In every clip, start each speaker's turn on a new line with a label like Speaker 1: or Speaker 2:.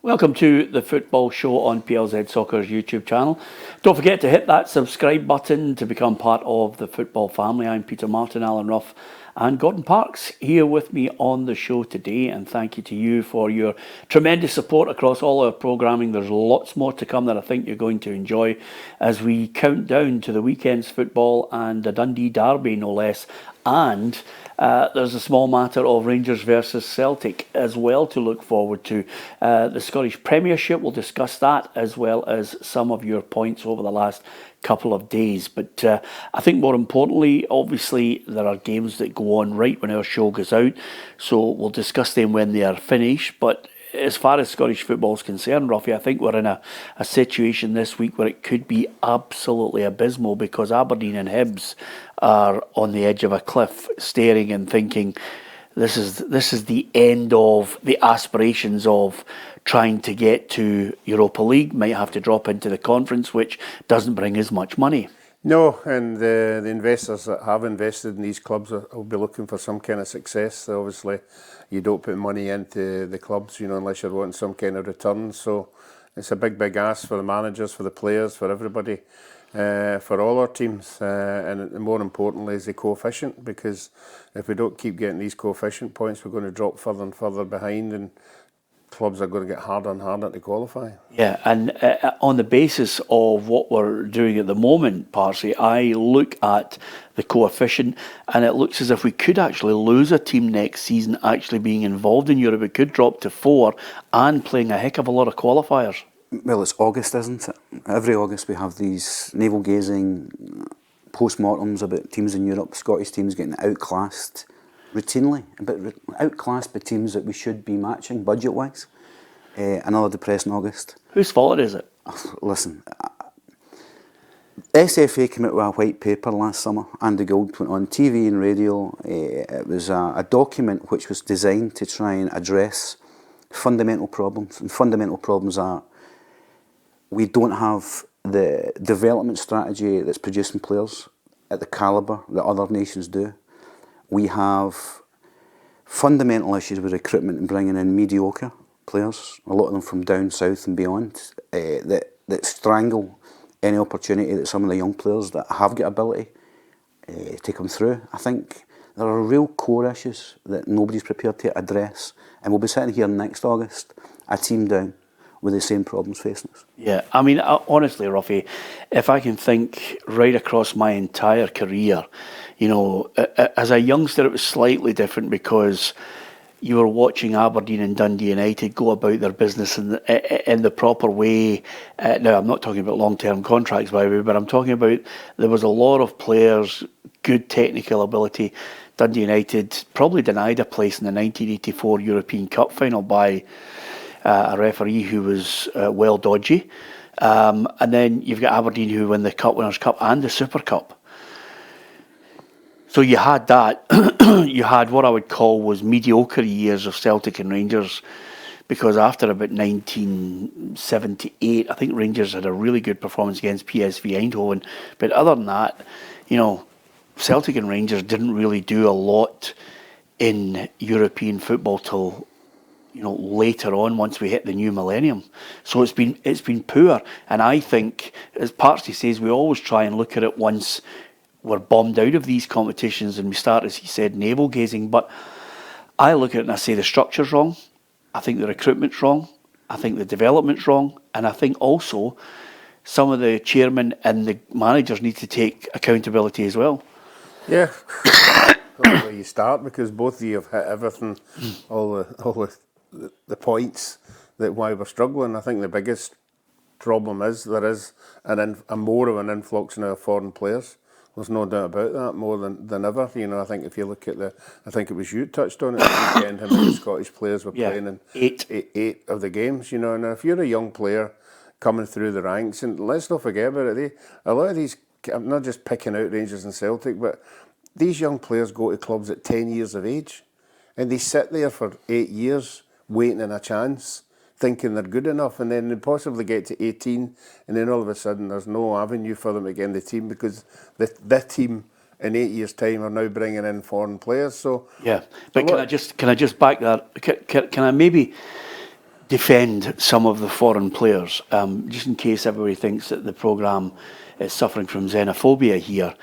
Speaker 1: Welcome to the football show on PLZ Soccer's YouTube channel. Don't forget to hit that subscribe button to become part of the football family. I'm Peter Martin, Alan Ruff and Gordon Parks here with me on the show today, and thank you to you for your tremendous support across all our programming. There's lots more to come that I think you're going to enjoy as we count down to the weekend's football and the Dundee derby, no less. And there's a small matter of Rangers versus Celtic as well to look forward to. The Scottish Premiership, we'll discuss that as well as some of your points over the last couple of days. But I think more importantly, obviously, there are games that go on right when our show goes out. So we'll discuss them when they are finished. But as far as Scottish football is concerned, Ruffy, I think we're in a situation this week where it could be absolutely abysmal because Aberdeen and Hibs are on the edge of a cliff, staring and thinking this is the end of the aspirations of trying to get to Europa League. Might have to drop into the conference, which doesn't bring as much money.
Speaker 2: No, and the investors that have invested in these clubs will be looking for some kind of success. So obviously, you don't put money into the clubs, unless you're wanting some kind of return. So it's a big ask for the managers, for the players, for everybody, for all our teams. And more importantly is the coefficient, because if we don't keep getting these coefficient points, we're going to drop further and further behind, and clubs are going to get harder and harder to qualify.
Speaker 1: Yeah, and on the basis of what we're doing at the moment, Parsley, I look at the coefficient and it looks as if we could actually lose a team next season actually being involved in Europe. It could drop to 4 and playing a heck of a lot of qualifiers.
Speaker 3: Well, it's August, isn't it? Every August we have these navel-gazing post-mortems about teams in Europe, Scottish teams getting outclassed routinely, but outclassed by teams that we should be matching budget-wise. Another depressing August.
Speaker 1: Whose fault is it?
Speaker 3: Listen, SFA came out with a white paper last summer. Andy Gold went on TV and radio. It was a document which was designed to try and address fundamental problems. And fundamental problems are we don't have the development strategy that's producing players at the calibre that other nations do. We have fundamental issues with recruitment and bringing in mediocre players, a lot of them from down south and beyond, that strangle any opportunity that some of the young players that have got ability to come through. I think there are real core issues that nobody's prepared to address, and we'll be sitting here next August, a team down with the same problems facing us.
Speaker 1: Yeah, I mean, honestly, Ruffy, if I can think right across my entire career, as a youngster it was slightly different because you were watching Aberdeen and Dundee United go about their business in the proper way. Now, I'm not talking about long-term contracts, by the way, but I'm talking about there was a lot of players, good technical ability. Dundee United probably denied a place in the 1984 European Cup final by a referee who was well dodgy. And then you've got Aberdeen who win the Cup Winners' Cup and the Super Cup. So you had that. You had what I would call was mediocre years of Celtic and Rangers, because after about 1978, I think Rangers had a really good performance against PSV Eindhoven. But other than that, Celtic and Rangers didn't really do a lot in European football till later on, once we hit the new millennium. So it's been poor, and I think, as Parsley says, we always try and look at it once we're bombed out of these competitions and we start, as he said, navel-gazing. But I look at it and I say the structure's wrong, I think the recruitment's wrong, I think the development's wrong, and I think also some of the chairmen and the managers need to take accountability as well.
Speaker 2: Yeah, that's where you start, because both of you have hit everything, all the points that why we're struggling. I think the biggest problem is there is a more of an influx in our foreign players. There's no doubt about that, more than ever. I think if you look at I think it was you touched on it this weekend, how many Scottish players were playing in eight of the games, and if you're a young player coming through the ranks, and let's not forget about it, a lot of these, I'm not just picking out Rangers and Celtic, but these young players go to clubs at 10 years of age, and they sit there for 8 years waiting on a chance, thinking they're good enough, and then they possibly get to 18, and then all of a sudden there's no avenue for them to get in the team, because the team in 8 years' time are now bringing in foreign players. So
Speaker 1: yeah, but can I just back that? Can I maybe defend some of the foreign players, just in case everybody thinks that the programme is suffering from xenophobia here.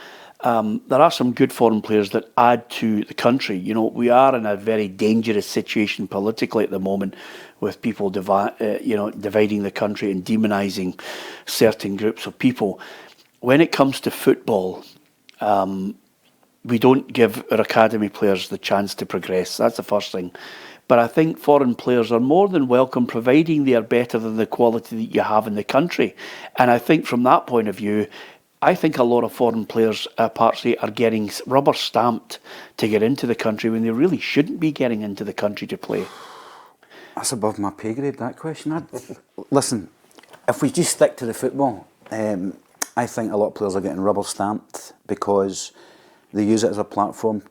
Speaker 1: There are some good foreign players that add to the country. You know, we are in a very dangerous situation politically at the moment, with people dividing the country and demonising certain groups of people. When it comes to football, we don't give our academy players the chance to progress. That's the first thing. But I think foreign players are more than welcome, providing they are better than the quality that you have in the country. And I think from that point of view, I think a lot of foreign players, partly, are getting rubber stamped to get into the country when they really shouldn't be getting into the country to play.
Speaker 3: That's above my pay grade, that question. Listen, if we just stick to the football, I think a lot of players are getting rubber stamped because they use it as a platform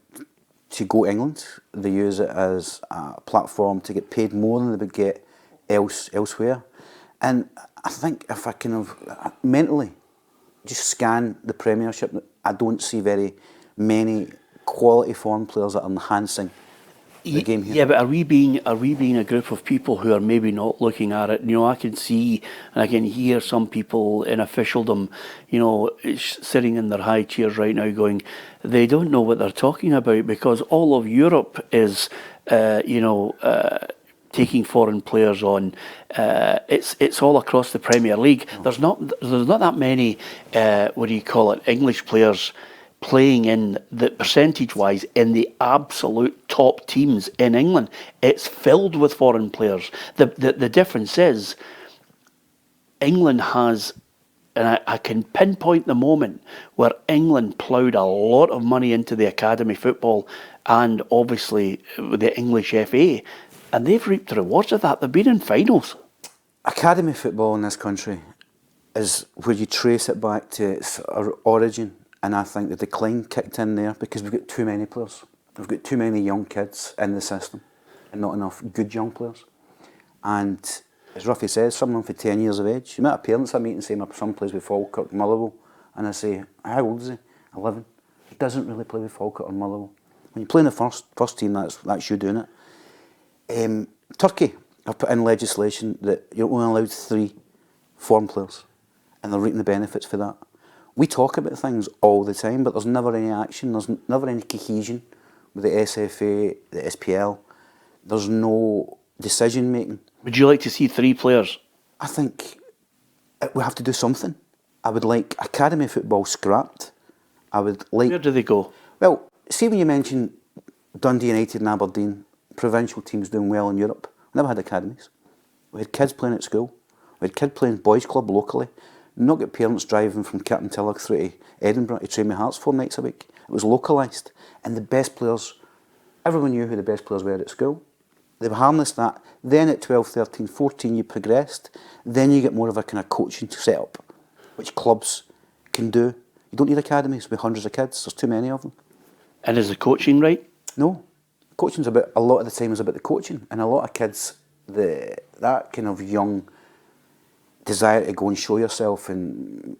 Speaker 3: to go England. They use it as a platform to get paid more than they would get elsewhere. And I think if I kind of mentally just scan the Premiership, I don't see very many quality foreign players that are enhancing the game here.
Speaker 1: Yeah, but are we being a group of people who are maybe not looking at it? You know, I can see and I can hear some people in officialdom, you know, sitting in their high chairs right now going, they don't know what they're talking about, because all of Europe is, taking foreign players on. It's all across the Premier League. There's not that many English players playing in the percentage-wise in the absolute top teams in England. It's filled with foreign players. The difference is England has, and I can pinpoint the moment where England ploughed a lot of money into the academy football and obviously the English FA, and they've reaped the rewards of that. They've been in finals. Academy
Speaker 3: football in this country is where you trace it back to its origin. And I think the decline kicked in there because we've got too many players. We've got too many young kids in the system and not enough good young players. And as Ruffy says, some of them for 10 years of age. You might have parents I meet and say my son plays with Falkirk, Motherwell. And I say, how old is he? 11. He doesn't really play with Falkirk or Motherwell. When you play in the first team, that's you doing it. Turkey have put in legislation that you're only allowed 3 foreign players. And they're reaping the benefits for that. We talk about things all the time, but there's never any action, there's never any cohesion with the SFA, the SPL. There's no decision making.
Speaker 1: Would you like to see 3 players?
Speaker 3: I think we have to do something. I would like academy football scrapped. I would like...
Speaker 1: Where do they go?
Speaker 3: Well, see when you mention Dundee United and Aberdeen, provincial teams doing well in Europe. We never had academies. We had kids playing at school. We had kids playing boys club locally. Not get parents driving from Kirkintilloch through to Edinburgh to train with Hearts 4 nights a week. It was localised. And the best players, everyone knew who the best players were at school. They harnessed that. Then at 12, 13, 14 you progressed. Then you get more of a kind of coaching setup, which clubs can do. You don't need academies with hundreds of kids. There's too many of them.
Speaker 1: And is the coaching right?
Speaker 3: No. Coaching's about, a lot of the time is about the coaching. And a lot of kids, that kind of young desire to go and show yourself and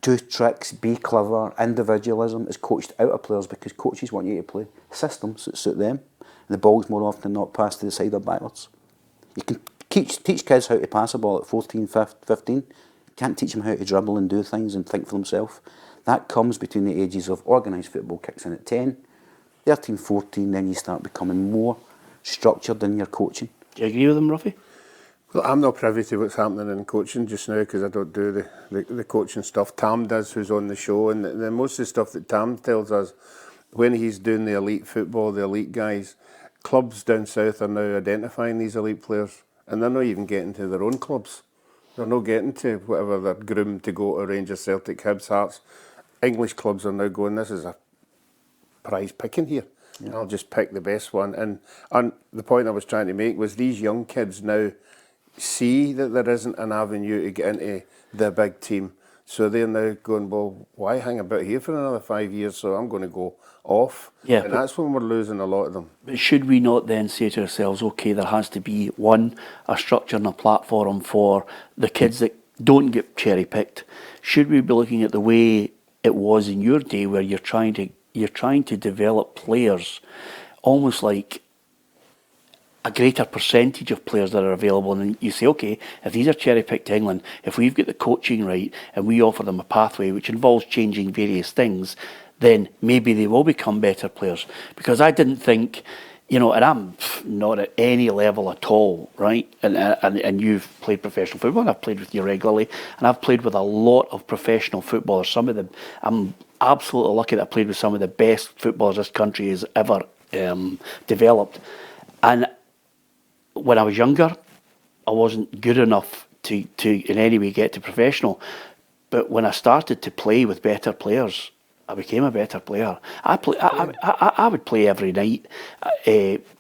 Speaker 3: do tricks, be clever, individualism is coached out of players because coaches want you to play systems that suit them. And the ball's more often than not passed to the side or backwards. You can teach kids how to pass a ball at 14, 15. You can't teach them how to dribble and do things and think for themselves. That comes between the ages of organised football kicks in at 10, 13, 14, then you start becoming more structured in your coaching.
Speaker 1: Do you agree with them, Ruffy?
Speaker 2: Well, I'm not privy to what's happening in coaching just now because I don't do the coaching stuff. Tam does, who's on the show, and the most of the stuff that Tam tells us when he's doing the elite football, the elite guys, clubs down south are now identifying these elite players, and they're not even getting to their own clubs. They're not getting to whatever they're groomed to go to. Rangers, Celtic, Hibs, Hearts. English clubs are now going, this is a prize picking here. Yeah. I'll just pick the best one. And the point I was trying to make was these young kids now see that there isn't an avenue to get into the big team. So they're now going, well, why hang about here for another 5 years? So I'm going to go off. Yeah, and that's when we're losing a lot of them.
Speaker 1: But should we not then say to ourselves, okay, there has to be, one, a structure and a platform for the kids that don't get cherry-picked? Should we be looking at the way it was in your day where you're trying to develop players almost like a greater percentage of players that are available, and you say, okay, if these are cherry-picked to England, if we've got the coaching right and we offer them a pathway which involves changing various things, then maybe they will become better players. Because I didn't think, you know, and I'm not at any level at all, right? And you've played professional football, and I've played with you regularly, and I've played with a lot of professional footballers. Some of them, I'm absolutely lucky that I played with some of the best footballers this country has ever developed. And when I was younger, I wasn't good enough to in any way get to professional. But when I started to play with better players, I became a better player. I would play every night.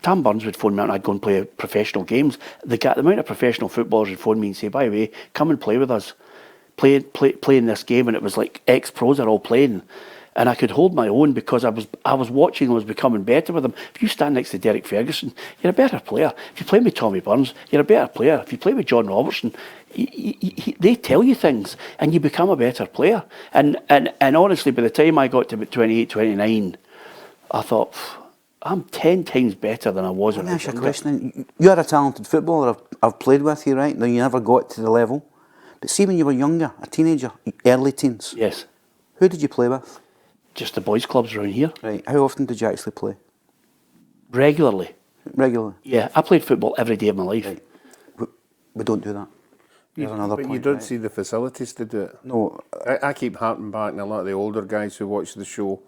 Speaker 1: Tam Burns would phone me out and I'd go and play professional games. The amount of professional footballers would phone me and say, by the way, come and play with us. Play in this game. And it was like ex-pros are all playing. And I could hold my own because I was watching and was becoming better with them. If you stand next to Derek Ferguson, you're a better player. If you play with Tommy Burns, you're a better player. If you play with John Robertson, they tell you things and you become a better player. And honestly, by the time I got to about 28, 29, I thought, I'm 10 times better than I was when I was
Speaker 3: younger.
Speaker 1: younger.
Speaker 3: Let me ask you a question. You're a talented footballer. I've played with you, right? Now, you never got to the level. But see, when you were younger, a teenager, early teens,
Speaker 1: Yes.
Speaker 3: who did you play with?
Speaker 1: Just the boys' clubs around here.
Speaker 3: Right. How often did you actually play?
Speaker 1: Regularly.
Speaker 3: Regularly?
Speaker 1: Yeah, I played football every day of my life.
Speaker 3: Right. We don't do that. There's another
Speaker 2: But
Speaker 3: point.
Speaker 2: you don't
Speaker 3: right?
Speaker 2: see the facilities to do it.
Speaker 3: No.
Speaker 2: I keep harping back on a lot of the older guys who watch the show,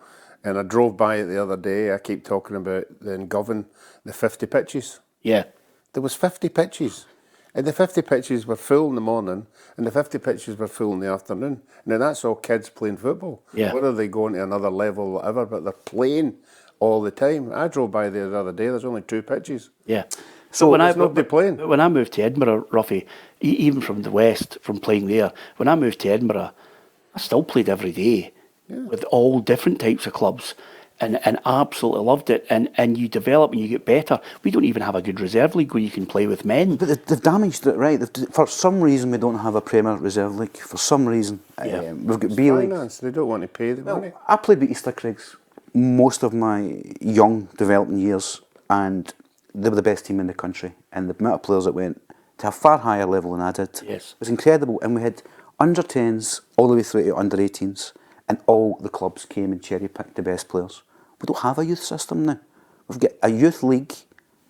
Speaker 2: and I drove by it the other day. I keep talking about in Govan, the 50 pitches.
Speaker 1: Yeah.
Speaker 2: There was 50 pitches. And the 50 pitches were full in the morning, and the 50 pitches were full in the afternoon. Now, that's all kids playing football.
Speaker 1: Yeah.
Speaker 2: Whether they go into another level or whatever, but they're playing all the time. I drove by there the other day, there's only 2 pitches.
Speaker 1: Yeah.
Speaker 2: So
Speaker 1: when
Speaker 2: there's nobody playing.
Speaker 1: When I moved to Edinburgh, Ruffy, even from the west, from playing there, when I moved to Edinburgh, I still played every day with all different types of clubs. And absolutely loved it. And you develop and you get better. We don't even have a good reserve league where you can play with men.
Speaker 3: But they've damaged it, right? For some reason, we don't have a Premier Reserve League. For some reason.
Speaker 1: Yeah.
Speaker 3: We've got B League.
Speaker 2: Finance, they don't want to pay the money.
Speaker 3: I played with Easter Craigs most of my young developing years, and they were the best team in the country. And the amount of players that went to a far higher level than I did was incredible. And we had under 10s all the way through to under 18s, and all the clubs came and cherry picked the best players. We don't have a youth system now. We've got a youth league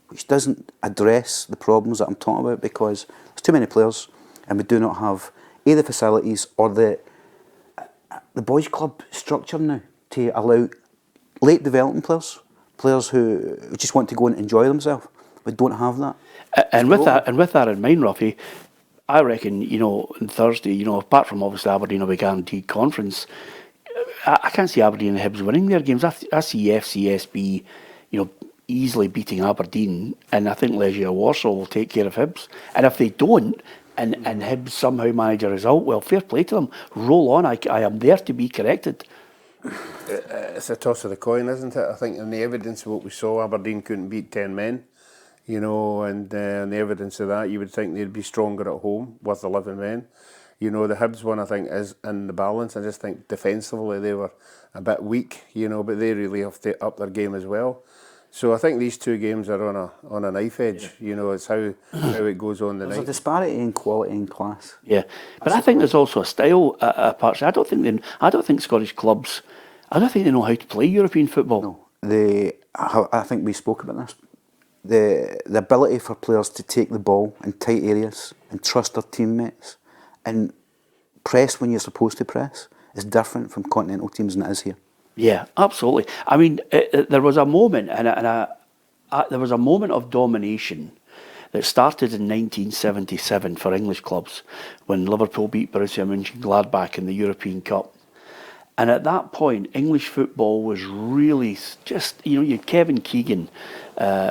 Speaker 3: which doesn't address the problems that I'm talking about because there's too many players and we do not have either facilities or the boys' club structure now to allow late developing players who just want to go and enjoy themselves. We don't have that.
Speaker 1: And with that in mind, Ruffy, I reckon, you know, on Thursday, you know, apart from obviously Aberdeen will be guaranteed conference, I can't see Aberdeen and Hibs winning their games. I see FCSB, you know, easily beating Aberdeen, and I think Legia Warsaw will take care of Hibs. And if they don't, and Hibs somehow manage a result, well, fair play to them. Roll on. I am there to be corrected.
Speaker 2: It's a toss of the coin, isn't it? I think in the evidence of what we saw, Aberdeen couldn't beat 10 men, you know, and on the evidence of that, you would think they'd be stronger at home with 11 men. You know, the Hibs one, I think, is in the balance. I just think defensively they were a bit weak, you know, but they really have to up their game as well. So I think these 2 games are on a knife edge. You know, it's how it goes on the night.
Speaker 3: There's a disparity in quality and class.
Speaker 1: Yeah, but I think there's also a style apart. I don't think Scottish clubs. I don't think they know how to play European football.
Speaker 3: No, I think we spoke about this. The ability for players to take the ball in tight areas and trust their teammates and press when you're supposed to press is different from continental teams than it is here.
Speaker 1: Yeah, absolutely. I mean, there was a moment, there was a moment of domination that started in 1977 for English clubs when Liverpool beat Borussia Mönchengladbach in the European Cup. And at that point, English football was really just, you know, you had Kevin Keegan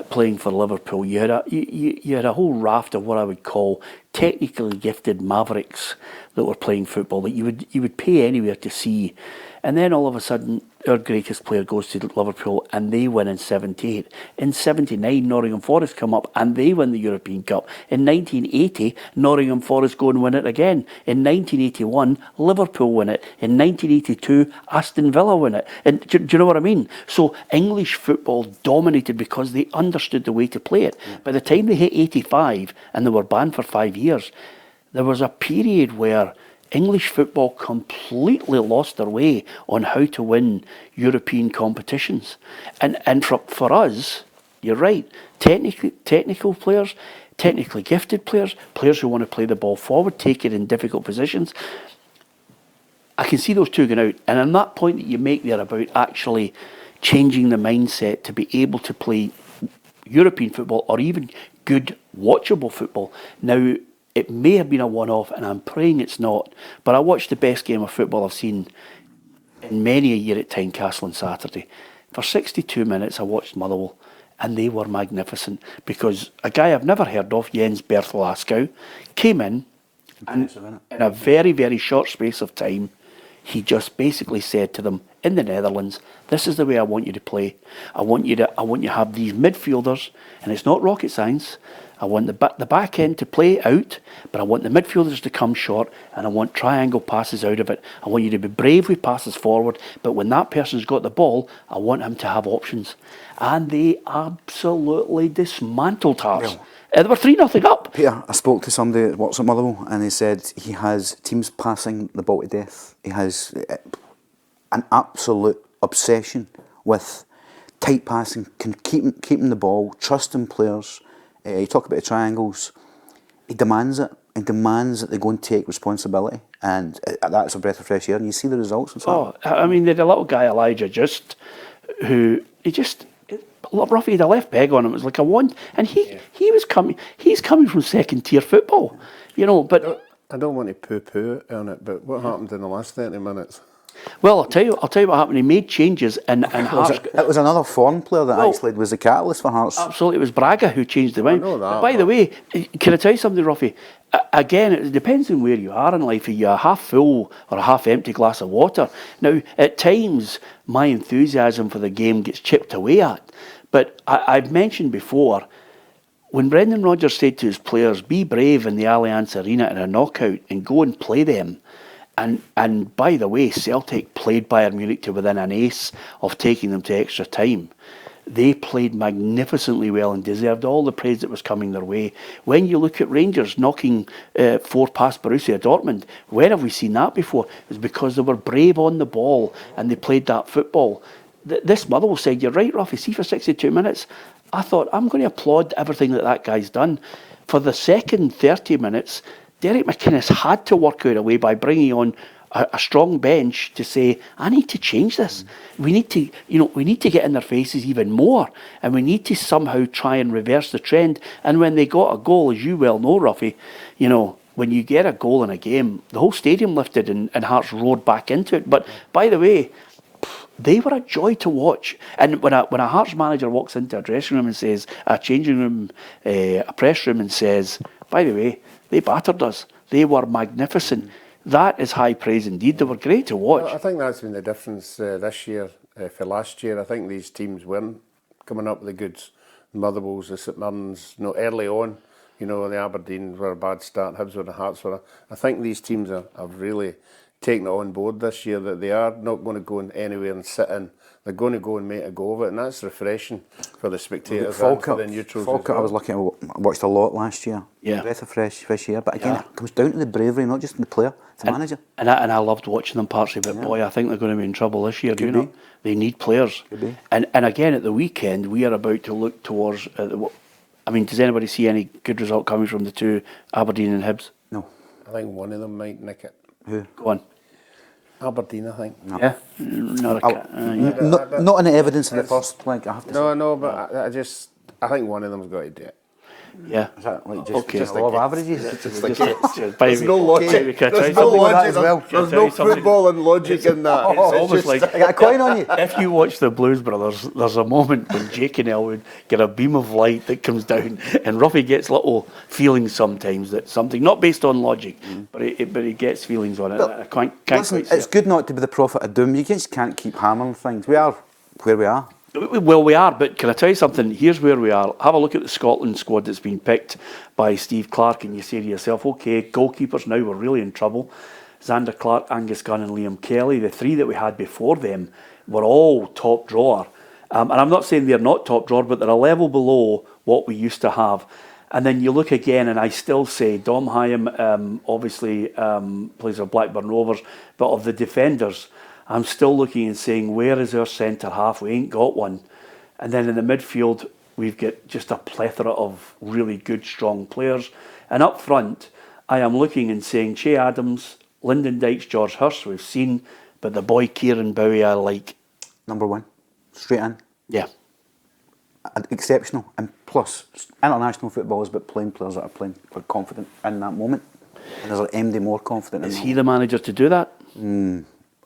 Speaker 1: playing for Liverpool. You had a whole raft of what I would call technically gifted mavericks that were playing football that you would pay anywhere to see. And then all of a sudden, our greatest player goes to Liverpool and they win in 78. In 79, Nottingham Forest come up and they win the European Cup. In 1980, Nottingham Forest go and win it again. In 1981, Liverpool win it. In 1982, Aston Villa win it. And do you know what I mean? So English football dominated because they understood the way to play it. By the time they hit 85 and they were banned for 5 years, there was a period where English football completely lost their way on how to win European competitions. And for us, you're right, technical players, technically gifted players, players who want to play the ball forward, take it in difficult positions. I can see those two going out. And on that point that you make there about actually changing the mindset to be able to play European football or even good watchable football. Now, it may have been a one-off, and I'm praying it's not, but I watched the best game of football I've seen in many a year at Tynecastle on Saturday. For 62 minutes, I watched Motherwell, and they were magnificent, because a guy I've never heard of, Jens Berthel-Askau, came in, and in a very, very short space of time, he just basically said to them, in the Netherlands, this is the way I want you to play. I want you to have these midfielders, and it's not rocket science. I want the back end to play out, but I want the midfielders to come short, and I want triangle passes out of it. I want you to be brave with passes forward, but when that person's got the ball, I want him to have options. And they absolutely dismantled Hearts. They were 3-0 up.
Speaker 3: Peter, I spoke to somebody that works at Motherwell, and he said he has teams passing the ball to death. He has an absolute obsession with tight passing, keeping the ball, trusting players. You talk about the triangles. He demands it. He demands that they go and take responsibility, and that's a breath of fresh air. And you see the results.
Speaker 1: I mean, they had a little guy, Elijah, Ruffy had a left peg on him. It was like a one, and he's coming from second tier football, But
Speaker 2: I don't want to poo-poo on it, but what happened in the last 30 minutes?
Speaker 1: Well, I'll tell you what happened. He made changes, and Hearts.
Speaker 3: It was another foreign player that actually was the catalyst for Hearts.
Speaker 1: Absolutely, it was Braga who changed the mind.
Speaker 2: I know that.
Speaker 1: By the way, can I tell you something, Ruffy? Again, it depends on where you are in life. Are you a half full or a half empty glass of water? Now, at times, my enthusiasm for the game gets chipped away at. But I've mentioned before, when Brendan Rodgers said to his players, be brave in the Allianz Arena in a knockout and go and play them. And by the way, Celtic played Bayern Munich to within an ace of taking them to extra time. They played magnificently well and deserved all the praise that was coming their way. When you look at Rangers knocking 4 past Borussia Dortmund, when have we seen that before? It was because they were brave on the ball and they played that football. This Motherwell side, you're right, Ruffy, see, for 62 minutes, I thought, I'm going to applaud everything that guy's done. For the second 30 minutes, Derek McInnes had to work out a way by bringing on a strong bench to say, I need to change this. We need to get in their faces even more, and we need to somehow try and reverse the trend. And when they got a goal, as you well know, Ruffy, when you get a goal in a game, the whole stadium lifted and Hearts roared back into it. But by the way, they were a joy to watch. And when a Hearts manager walks into a dressing room and says, a changing room, a press room, and says, by the way, they battered us. They were magnificent. That is high praise indeed. They were great to watch.
Speaker 2: Well, I think that's been the difference this year for last year. I think these teams weren't coming up with the goods. Motherwells, the St Mirrens, early on, the Aberdeen were a bad start, Hibs were, the Hearts were. I think these teams have really taken it on board this year that they are not going to go anywhere and sit in. They're going to go and make a go of it, and that's refreshing for the spectators and for the neutrals.
Speaker 3: Falkirk, I was looking at, I watched a lot last year.
Speaker 1: Yeah.
Speaker 3: Breath of fresh air. But again, it comes down to the bravery, not just the player, the manager.
Speaker 1: And I loved watching them, Parsley, but boy, I think they're going to be in trouble this year. They need players. And again, at the weekend, we are about to look towards. Does anybody see any good result coming from the two, Aberdeen and Hibs?
Speaker 3: No.
Speaker 2: I think one of them might nick it.
Speaker 3: Who?
Speaker 1: Go on.
Speaker 2: Aberdeen, I think.
Speaker 1: No. Yeah? Not
Speaker 3: in the evidence of the first leg, I have to say.
Speaker 2: No, but I think one of them's got to do it.
Speaker 1: Yeah.
Speaker 3: Is that like
Speaker 1: Okay.
Speaker 3: just law of averages?
Speaker 2: There's no logic. There's no logic. There's no football and logic in that.
Speaker 1: It's almost like
Speaker 3: I got a coin on you.
Speaker 1: if you watch the Blues Brothers, there's a moment when Jake and Elwood get a beam of light that comes down, and Ruffy gets little feelings sometimes that something not based on logic, but he gets feelings on it.
Speaker 3: But
Speaker 1: I can't
Speaker 3: listen,
Speaker 1: quite see
Speaker 3: it's
Speaker 1: it.
Speaker 3: good not to be the prophet of doom. You just can't keep hammering things. We are where we are.
Speaker 1: Well, we are, but can I tell you something? Here's where we are. Have a look at the Scotland squad that's been picked by Steve Clarke, and you say to yourself, okay, goalkeepers now, we're really in trouble. Xander Clark, Angus Gunn and Liam Kelly, the three that we had before them, were all top drawer. And I'm not saying they're not top drawer, but they're a level below what we used to have. And then you look again, and I still say Dom Hyam obviously plays for Blackburn Rovers, but of the defenders, I'm still looking and saying, where is our centre half? We ain't got one. And then in the midfield, we've got just a plethora of really good, strong players. And up front, I am looking and saying, Che Adams, Lyndon Dykes, George Hurst, we've seen, but the boy Kieron Bowie, I like.
Speaker 3: Number one, straight in.
Speaker 1: Yeah.
Speaker 3: Exceptional. And plus, international football is about playing players that are playing are confident in that moment. And is there MD more confident in
Speaker 1: Is
Speaker 3: that
Speaker 1: he the manager to do that?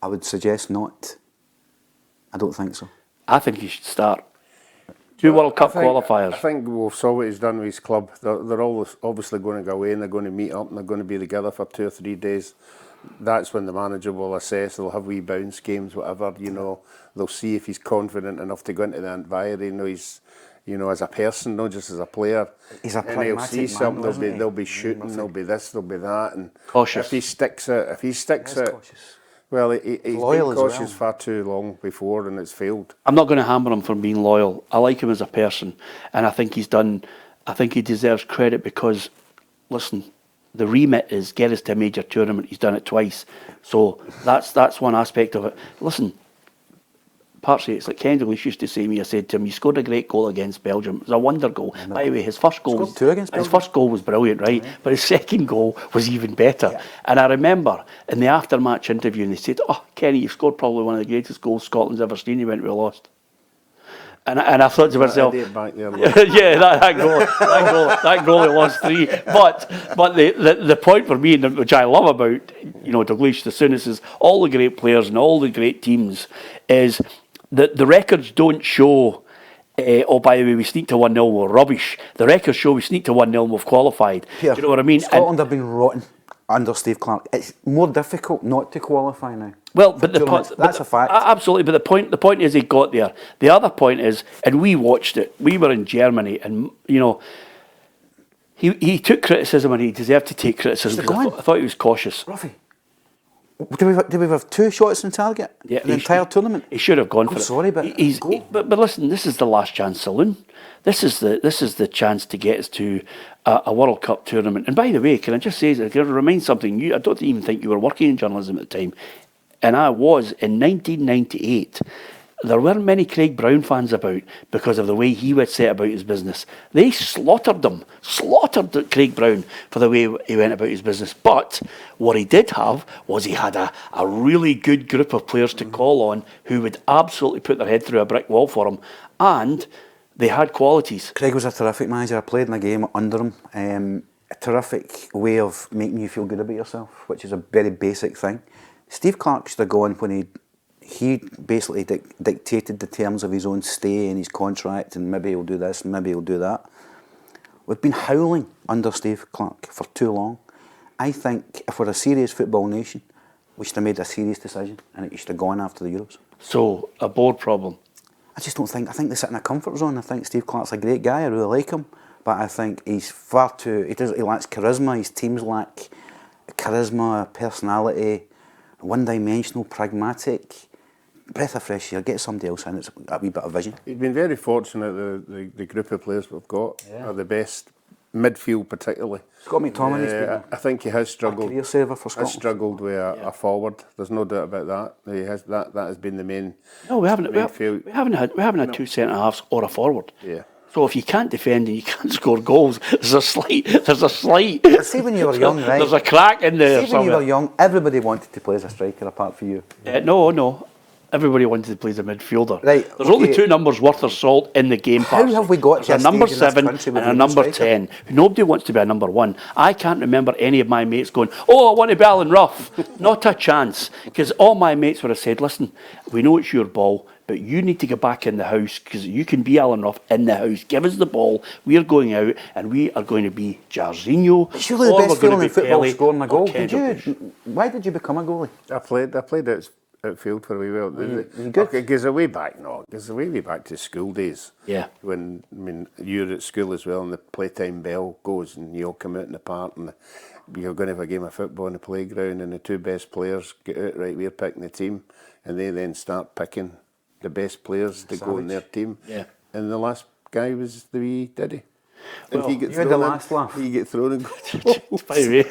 Speaker 3: I would suggest not. I don't think so.
Speaker 1: I think he should start. Two World Cup qualifiers.
Speaker 2: I think we saw what he's done with his club. They're always obviously going to go away and they're going to meet up and they're going to be together for 2 or 3 days. That's when the manager will assess. They'll have wee bounce games, whatever. They'll see if he's confident enough to go into the environment. He's, as a person, not just as a player.
Speaker 3: He's a
Speaker 2: and he'll
Speaker 3: pragmatic
Speaker 2: see
Speaker 3: man,
Speaker 2: something.
Speaker 3: isn't he?
Speaker 2: They'll be shooting. There'll be this. There'll be that. And
Speaker 1: Cautious.
Speaker 2: If he sticks it,
Speaker 3: Cautious.
Speaker 2: well, he's been
Speaker 3: Loyal as
Speaker 2: cautious
Speaker 3: well.
Speaker 2: far too long before, and it's failed.
Speaker 1: I'm not going to hammer him for being loyal. I like him as a person, and I think he deserves credit because, listen, the remit is get us to a major tournament. He's done it twice, so that's one aspect of it. Listen, Parsley, it's like Ken Dalglish used to say to me. I said to him, "You scored a great goal against Belgium. It was a wonder goal." By the way, his first goal
Speaker 3: Scored 2 against
Speaker 1: his
Speaker 3: Belgium.
Speaker 1: first goal was brilliant, right? But his second goal was even better.
Speaker 3: Yeah.
Speaker 1: And I remember in the after-match interview, and they said, "Oh, Kenny, you've scored probably one of the greatest goals Scotland's ever seen." He went, "We lost." And I thought to myself,
Speaker 2: Idiot back there,
Speaker 1: yeah, that goal, he lost 3. But the point for me, which I love about Dalglish, the soonest is all the great players and all the great teams, is that the records don't show. Oh, by the way, we sneaked to 1-0, we're rubbish. The records show we sneaked to 1-0, we've qualified.
Speaker 3: Peter,
Speaker 1: Do you know what I mean?
Speaker 3: Scotland have been rotten under Steve Clarke. It's more difficult not to qualify now.
Speaker 1: Well, but the point,
Speaker 3: that's a fact.
Speaker 1: Absolutely, but the point is he got there. The other point is, and we watched it. We were in Germany, and he took criticism, and he deserved to take criticism. I thought he was cautious.
Speaker 3: Ruffy, did we have 2 shots on target in the entire tournament?
Speaker 1: He should have gone for it.
Speaker 3: Sorry, but
Speaker 1: but listen, this is the last chance saloon. This is the chance to get us to a World Cup tournament. And by the way, can I just say, can I remind something? I don't even think you were working in journalism at the time, and I was in 1998. There weren't many Craig Brown fans about because of the way he would set about his business. They slaughtered Craig Brown for the way he went about his business. But what he did have was he had a really good group of players to call on who would absolutely put their head through a brick wall for him. And they had qualities.
Speaker 3: Craig was a terrific manager. I played in a game under him. A terrific way of making you feel good about yourself, which is a very basic thing. Steve Clarke should have gone when he basically dictated the terms of his own stay and his contract, and maybe he'll do this and maybe he'll do that. We've been howling under Steve Clarke for too long. I think if we're a serious football nation, we should have made a serious decision and it should have gone after the Euros.
Speaker 1: So, a board problem.
Speaker 3: I just don't think, I think they sit in a comfort zone. I think Steve Clarke's a great guy, I really like him, but I think he's far too, he lacks charisma, his teams lack charisma, personality, one-dimensional, pragmatic. Breath of fresh air, get somebody else in, it's a wee bit of vision.
Speaker 2: He's been very fortunate, the group of players we've got are the best, midfield particularly.
Speaker 3: Scott McTominay's
Speaker 2: I think he has struggled.
Speaker 3: career saver for Scotland.
Speaker 2: Has struggled with a forward. There's no doubt about that. He has that has been the main.
Speaker 1: No, we haven't had 2 centre halves or a forward.
Speaker 2: Yeah.
Speaker 1: So if you can't defend and you can't score goals, there's a slight.
Speaker 3: See, when you were young, right?
Speaker 1: There's a crack in there.
Speaker 3: See, when you were young, everybody wanted to play as a striker apart from you.
Speaker 1: No. Everybody wanted to play as a midfielder.
Speaker 3: Right,
Speaker 1: There's only
Speaker 3: okay.
Speaker 1: 2 numbers worth of salt in the game.
Speaker 3: How have we got
Speaker 1: There's
Speaker 3: to
Speaker 1: a
Speaker 3: a
Speaker 1: number
Speaker 3: stage in this
Speaker 1: 7
Speaker 3: country
Speaker 1: and
Speaker 3: with
Speaker 1: a
Speaker 3: a
Speaker 1: number
Speaker 3: striker?
Speaker 1: 10? Nobody wants to be a number 1. I can't remember any of my mates going, "Oh, I want to be Alan Rough." Not a chance. Because all my mates would have said, "Listen, we know it's your ball, but you need to get back in the house because you can be Alan Rough in the house. Give us the ball. We're going out and we are going to be Jarzinho.
Speaker 3: Surely the
Speaker 1: or
Speaker 3: best
Speaker 1: we're going
Speaker 3: feeling
Speaker 1: to
Speaker 3: in
Speaker 1: be
Speaker 3: football
Speaker 1: Pele
Speaker 3: is scoring a
Speaker 1: or
Speaker 3: goal.
Speaker 1: Kendall."
Speaker 3: Why did you become a goalie?
Speaker 2: I played outfield for a wee while.
Speaker 3: you good?
Speaker 2: Okay, goes way back. No, goes way back to school days.
Speaker 1: Yeah.
Speaker 2: When you're at school as well, and the playtime bell goes, and you all come out in the park, and you're going to have a game of football on the playground, and the 2 best players get out. Right, we're picking the team, and they then start picking the best players to go in their team.
Speaker 1: Yeah.
Speaker 2: And the last guy was the wee Diddy. If
Speaker 3: you had the last laugh.
Speaker 2: You get thrown and go.
Speaker 1: By the way,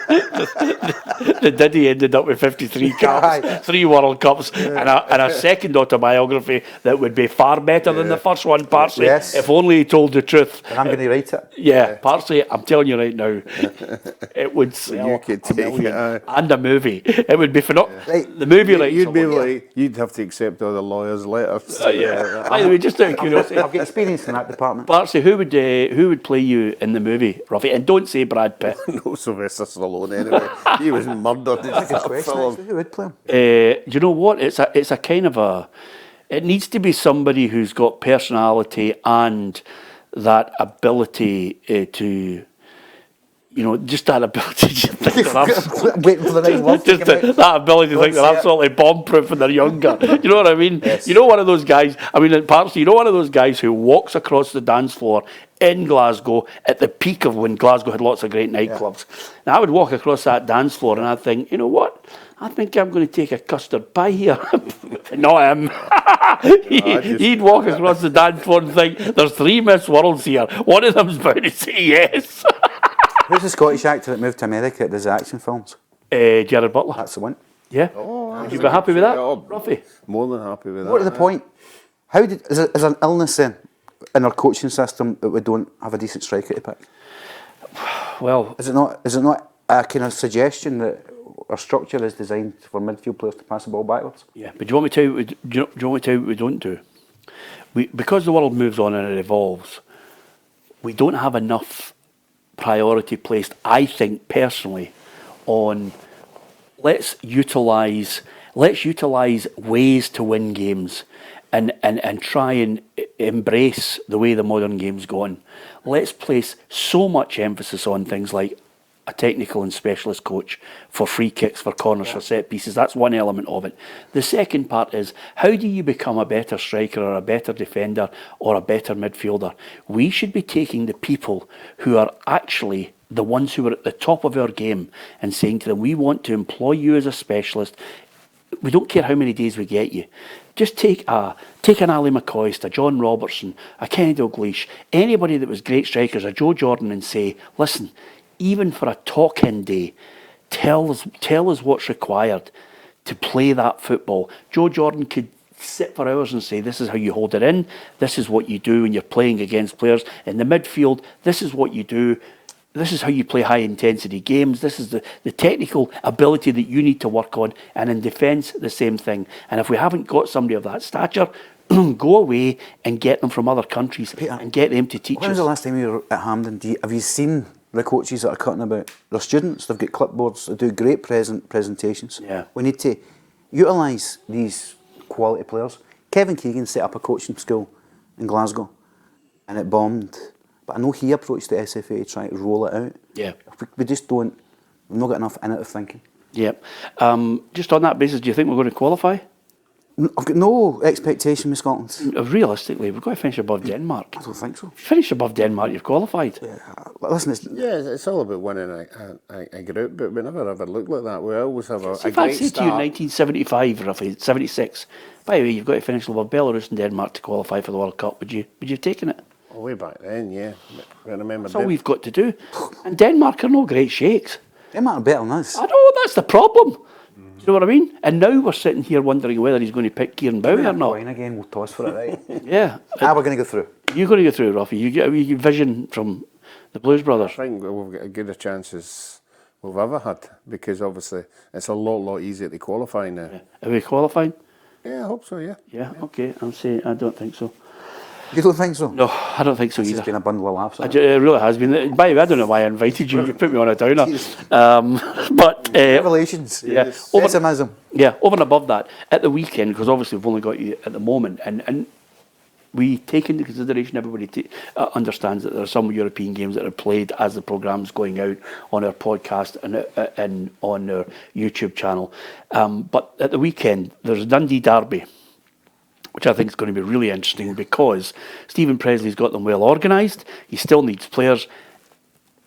Speaker 1: the Diddy ended up with 53 caps, 3 World Cups, and a second autobiography that would be far better than the first one, Parsley,
Speaker 3: Yes.
Speaker 1: if only he told the truth.
Speaker 3: And I'm going to write it.
Speaker 1: Yeah, Parsley, I'm telling you right now, it would sell
Speaker 2: You could
Speaker 1: a
Speaker 2: take
Speaker 1: million.
Speaker 2: it,
Speaker 1: And a movie. It would be phenomenal.
Speaker 3: Right.
Speaker 1: The movie rights.
Speaker 2: You'd be
Speaker 1: alone.
Speaker 2: like, you'd have to accept all the lawyers' letters.
Speaker 1: Yeah. By the way, just out of curiosity,
Speaker 3: I've got experience in that department.
Speaker 1: Parsley, who would play you in the movie, Ruffy? And don't say Brad Pitt.
Speaker 2: No Sylvester Stallone anyway. He was murdered in
Speaker 3: Good
Speaker 2: that
Speaker 3: question,
Speaker 2: film.
Speaker 3: actually. Who would play him?
Speaker 1: Do you know what? It's a kind of a. It needs to be somebody who's got personality and that ability to, just that ability to think they're absolutely,
Speaker 3: Waiting for the next word to
Speaker 1: just
Speaker 3: come out.
Speaker 1: that ability to
Speaker 3: Don't
Speaker 1: think they're
Speaker 3: say it.
Speaker 1: absolutely bomb-proof when they're younger. You know what I mean?
Speaker 3: Yes.
Speaker 1: You know, one of those guys. I mean, in Parsley, one of those guys who walks across the dance floor in Glasgow at the peak of when Glasgow had lots of great nightclubs. Now, I would walk across that dance floor and I'd think, you know what? I think I'm going to take a custard pie here. Not him. He'd walk across the dance floor and think, there's 3 Miss Worlds here. One of them's bound to say yes.
Speaker 3: Who's the Scottish actor that moved to America that does action films?
Speaker 1: Jared Butler.
Speaker 3: That's the one.
Speaker 1: Yeah. Would you be happy with that, Ruffy?
Speaker 2: More than happy with that.
Speaker 3: What is the point? Is there an illness then in our coaching system that we don't have a decent striker to pick?
Speaker 1: Well,
Speaker 3: Is it not a kind of suggestion that our structure is designed for midfield players to pass the ball backwards?
Speaker 1: yeah. But do you want me to tell you? Do you want me to tell you what we don't do? Because the world moves on and it evolves, we don't have enough priority placed, I think personally, on let's utilise ways to win games and try and embrace the way the modern game's gone. Let's place so much emphasis on things like a technical and specialist coach for free kicks, for corners, for set pieces. That's one element of it. The second part is, how do you become a better striker or a better defender or a better midfielder? We should be taking the people who are actually the ones who are at the top of our game and saying to them, we want to employ you as a specialist. We don't care how many days we get you. Just take an Ali McCoist, a John Robertson, a Kenny Dalglish, anybody that was great strikers, a Joe Jordan, and say, listen, even for a talk-in day, tell us what's required to play that football. Joe Jordan could sit for hours and say, this is how you hold it in, this is what you do when you're playing against players. In the midfield, this is what you do. This is how you play high-intensity games. This is the technical ability that you need to work on. And in defence, the same thing. And if we haven't got somebody of that stature, go away and get them from other countries and get them to teach
Speaker 3: When was
Speaker 1: us.
Speaker 3: the last time you were at Hampden? Have you seen the coaches that are cutting about? They're students, they've got clipboards, they do great presentations.
Speaker 1: Yeah.
Speaker 3: We need to utilise these quality players. Kevin Keegan set up a coaching school in Glasgow and it bombed. But I know he approached the SFA to try to roll it out.
Speaker 1: Yeah.
Speaker 3: We just don't, we've not got enough innovative thinking.
Speaker 1: Yep. Just on that basis, do you think we're going to qualify?
Speaker 3: I've got no expectation with Scotland.
Speaker 1: Realistically, we've got to finish above Denmark.
Speaker 3: I don't think so.
Speaker 1: Finish above Denmark, you've qualified.
Speaker 3: Listen, it's,
Speaker 2: It's all about winning a group, but we never ever look like that. We always have a
Speaker 1: If I
Speaker 2: great
Speaker 1: said to you
Speaker 2: start.
Speaker 1: 1975, roughly 76, by the way, you've got to finish above Belarus and Denmark to qualify for the World Cup. Would you have taken it?
Speaker 2: Oh, way back then, yeah. I remember
Speaker 1: That's all we've got to do. And Denmark are no great shakes.
Speaker 3: they might be better than us.
Speaker 1: I know, that's the problem. Do you know what I mean? And now we're sitting here wondering whether he's going to pick Kieron Bowie or not.
Speaker 3: Coin again, we'll toss for it, right?
Speaker 1: Yeah.
Speaker 3: We're going to go through.
Speaker 1: You're going to go through, Ruffy. You get a wee vision from the Blues Brothers.
Speaker 2: I think we've got as good a chance as we've ever had, because obviously it's a lot easier to qualify now.
Speaker 1: Are we qualifying?
Speaker 2: Yeah, I hope so, yeah.
Speaker 1: Yeah, okay, I'm saying I don't think so.
Speaker 3: You don't think so?
Speaker 1: No, I don't think so
Speaker 3: It's
Speaker 1: either.
Speaker 3: been a bundle of laughs.
Speaker 1: It really has been. By the way, I don't know why I invited you. You put me on a downer. But
Speaker 3: Revelations.
Speaker 1: yeah,
Speaker 3: Yes. Pessimism.
Speaker 1: Yeah, over and above that, at the weekend, because obviously we've only got you at the moment, and we take into consideration, everybody understands that there are some European games that are played as the programme's going out on our podcast and on our YouTube channel. But at the weekend, there's Dundee Derby, which I think is going to be really interesting because Stephen Presley's got them well organised. He still needs players.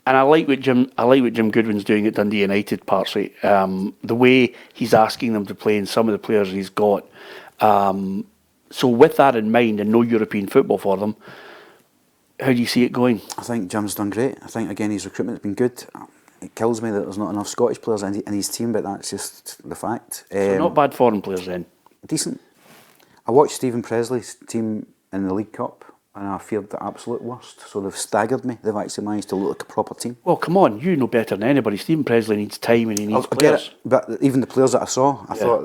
Speaker 1: And I like what Jim Goodwin's doing at Dundee United, Parsley. The way he's asking them to play and some of the players he's got. So with that in mind and no European football for them, how do you see it going?
Speaker 3: I think Jim's done great. I think, again, his recruitment has been good. It kills me that there's not enough Scottish players in his team, but that's just the fact.
Speaker 1: So not bad foreign players then?
Speaker 3: Decent. I watched Stephen Presley's team in the League Cup and I feared the absolute worst. So they've staggered me. They've actually managed to look like a proper team.
Speaker 1: Well, come on, you know better than anybody. Stephen Presley needs time and he needs
Speaker 3: I
Speaker 1: players.
Speaker 3: get it, but even the players that I saw, I thought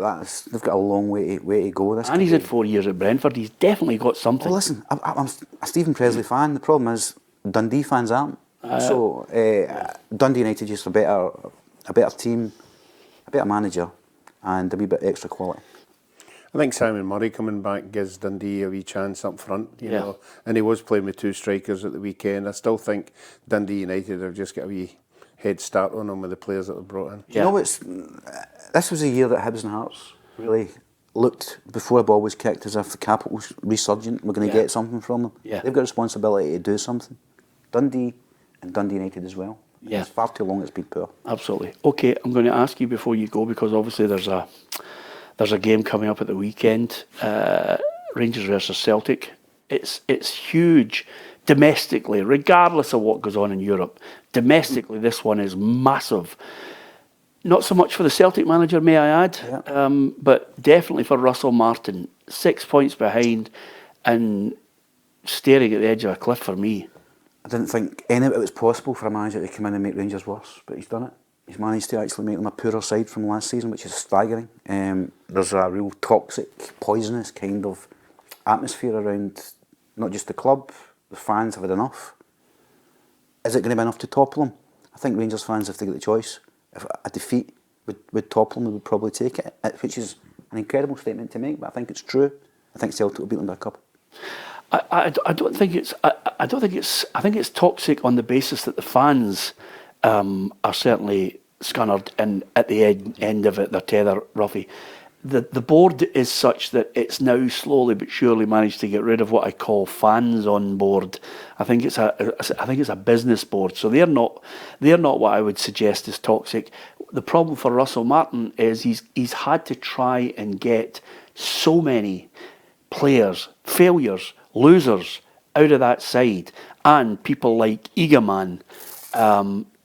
Speaker 3: they've got a long way to go.
Speaker 1: And he's had 4 years at Brentford. He's definitely got something.
Speaker 3: Well, listen, I'm a Stephen Presley fan. The problem is Dundee fans aren't. Dundee United just a better team, a better manager, and a wee bit extra quality.
Speaker 2: I think Simon Murray coming back gives Dundee a wee chance up front, you know, and he was playing with two strikers at the weekend. I still think Dundee United have just got a wee head start on them with the players that they've brought in.
Speaker 3: You know, this was a year that Hibs and Hearts really looked, before a ball was kicked, as if the capital was resurgent. We're going to get something from them.
Speaker 1: Yeah.
Speaker 3: They've got a responsibility to do something. Dundee and Dundee United as well.
Speaker 1: Yeah.
Speaker 3: It's far too long it's been poor.
Speaker 1: Absolutely. Okay, I'm going to ask you before you go, because obviously there's a game coming up at the weekend, Rangers versus Celtic. It's huge domestically, regardless of what goes on in Europe. Domestically, this one is massive. Not so much for the Celtic manager, may I add, but definitely for Russell Martin. 6 points behind and staring at the edge of a cliff for me.
Speaker 3: I didn't think any of it was possible for a manager to come in and make Rangers worse, but he's done it. He's managed to actually make them a poorer side from last season, which is staggering. There's a real toxic, poisonous kind of atmosphere around not just the club, the fans have had enough. Is it going to be enough to topple them? I think Rangers fans, if they get the choice, if a defeat would topple them, they would probably take it, which is an incredible statement to make, but I think it's true. I think Celtic will beat them by a couple.
Speaker 1: I don't think it's. I think it's toxic on the basis that the fans are certainly scunnered and at the end of it, their tether, Ruffy. The board is such that it's now slowly but surely managed to get rid of what I call fans on board. I think it's a business board, so they're not what I would suggest is toxic. The problem for Russell Martin is he's had to try and get so many players, failures, losers out of that side, and people like Egaman.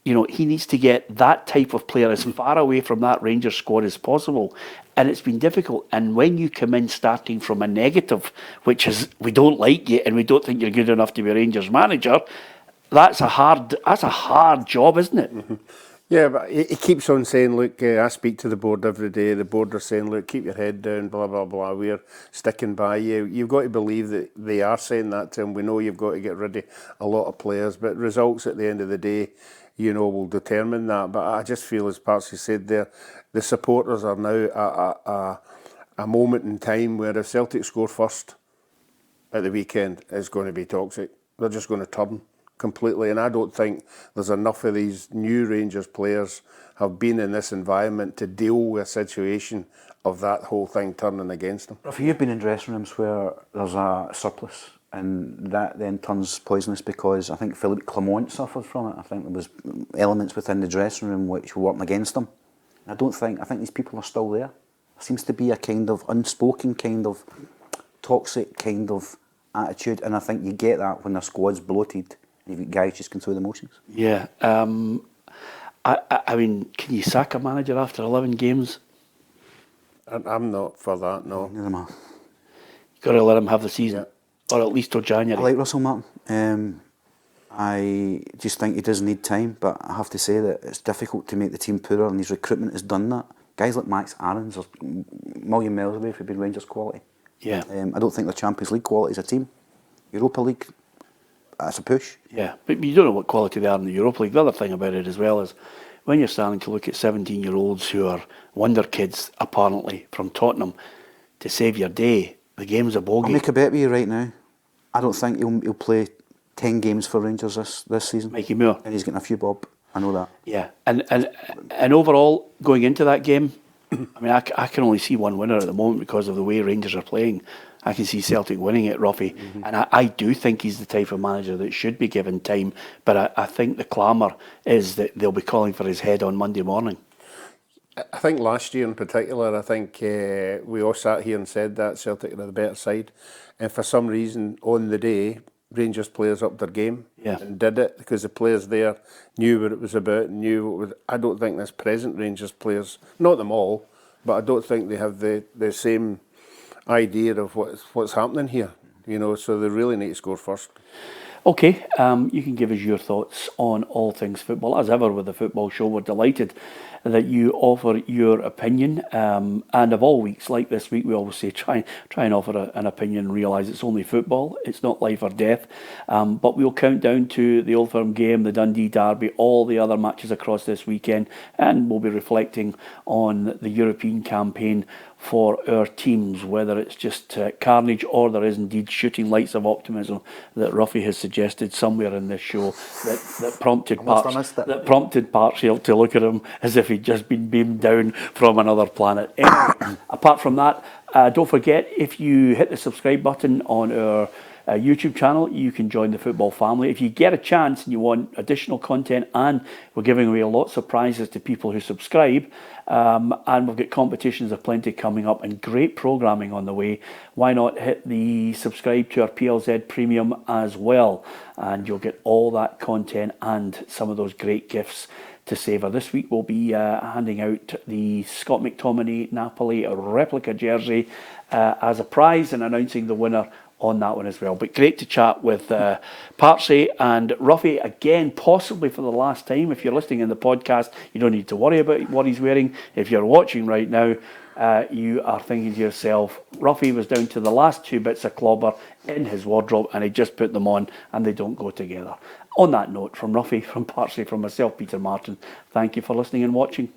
Speaker 1: He needs to get that type of player as far away from that Rangers squad as possible. And it's been difficult. And when you come in starting from a negative, which is we don't like you and we don't think you're good enough to be a Rangers manager, that's a hard job, isn't it? Mm-hmm.
Speaker 2: Yeah, but he keeps on saying, look, I speak to the board every day. The board are saying, look, keep your head down, blah, blah, blah. We're sticking by you. You've got to believe that they are saying that to him. We know you've got to get rid of a lot of players, but results at the end of the day, will determine that. But I just feel, as Parksy said there, the supporters are now at a moment in time where if Celtic score first at the weekend, it's going to be toxic. They're just going to turn completely, and I don't think there's enough of these new Rangers players have been in this environment to deal with a situation of that whole thing turning against them.
Speaker 3: If you've been in dressing rooms where there's a surplus and that then turns poisonous, because I think Philippe Clement suffered from it. I think there was elements within the dressing room which were working against him. I think these people are still there. There seems to be a kind of unspoken, kind of toxic kind of attitude, and I think you get that when the squad's bloated. You've got guys just going through the motions.
Speaker 1: Yeah. I mean, can you sack a manager after 11 games?
Speaker 2: I'm not for that, no.
Speaker 3: Neither am I.
Speaker 1: You've got to let him have the season, or at least till January.
Speaker 3: I like Russell Martin. I just think he does need time, but I have to say that it's difficult to make the team poorer, and his recruitment has done that. Guys like Max Aarons are a million miles away from being Rangers quality.
Speaker 1: Yeah.
Speaker 3: I don't think they're Champions League quality as a team. Europa League, that's a push.
Speaker 1: Yeah, but you don't know what quality they are in the Europa League. The other thing about it as well is when you're starting to look at 17-year-olds who are wonder kids, apparently, from Tottenham, to save your day, the game's a bogey.
Speaker 3: I'll make a bet with you right now. I don't think he'll play 10 games for Rangers this season.
Speaker 1: Mikey Moore.
Speaker 3: And he's getting a few bob. I know that.
Speaker 1: Yeah, and overall, going into that game, I mean, I can only see one winner at the moment because of the way Rangers are playing. I can see Celtic winning it, Ruffy. And I do think he's the type of manager that should be given time. But I think the clamour is that they'll be calling for his head on Monday morning.
Speaker 2: I think last year in particular, I think we all sat here and said that Celtic are the better side. And for some reason, on the day, Rangers players upped their game and did it because the players there knew what it was about, knew what was. I don't think this present Rangers players, not them all, but I don't think they have the same idea of what's happening here. You know, so they really need to score first.
Speaker 1: Okay, you can give us your thoughts on all things football. As ever with the Football Show, we're delighted that you offer your opinion. And of all weeks, like this week, we always say try and offer an opinion and realise it's only football. It's not life or death. But we'll count down to the Old Firm game, the Dundee derby, all the other matches across this weekend, and we'll be reflecting on the European campaign for our teams, whether it's just carnage or there is indeed shooting lights of optimism that Ruffy has suggested somewhere in this show that prompted Parks to look at him as if he'd just been beamed down from another planet. Anyway, apart from that, don't forget, if you hit the subscribe button on our YouTube channel, you can join the football family. If you get a chance and you want additional content, and we're giving away lots of prizes to people who subscribe, and we've got competitions of plenty coming up and great programming on the way, why not hit the subscribe to our PLZ Premium as well, and you'll get all that content and some of those great gifts to savour. This week we'll be handing out the Scott McTominay Napoli replica jersey as a prize and announcing the winner on that one as well. But great to chat with Partsy and Ruffy again, possibly for the last time. If you're listening in the podcast, you don't need to worry about what he's wearing. If you're watching right now, you are thinking to yourself, Ruffy was down to the last two bits of clobber in his wardrobe and he just put them on and they don't go together. On that note, from Ruffy, from Partsy, from myself, Peter Martin, thank you for listening and watching.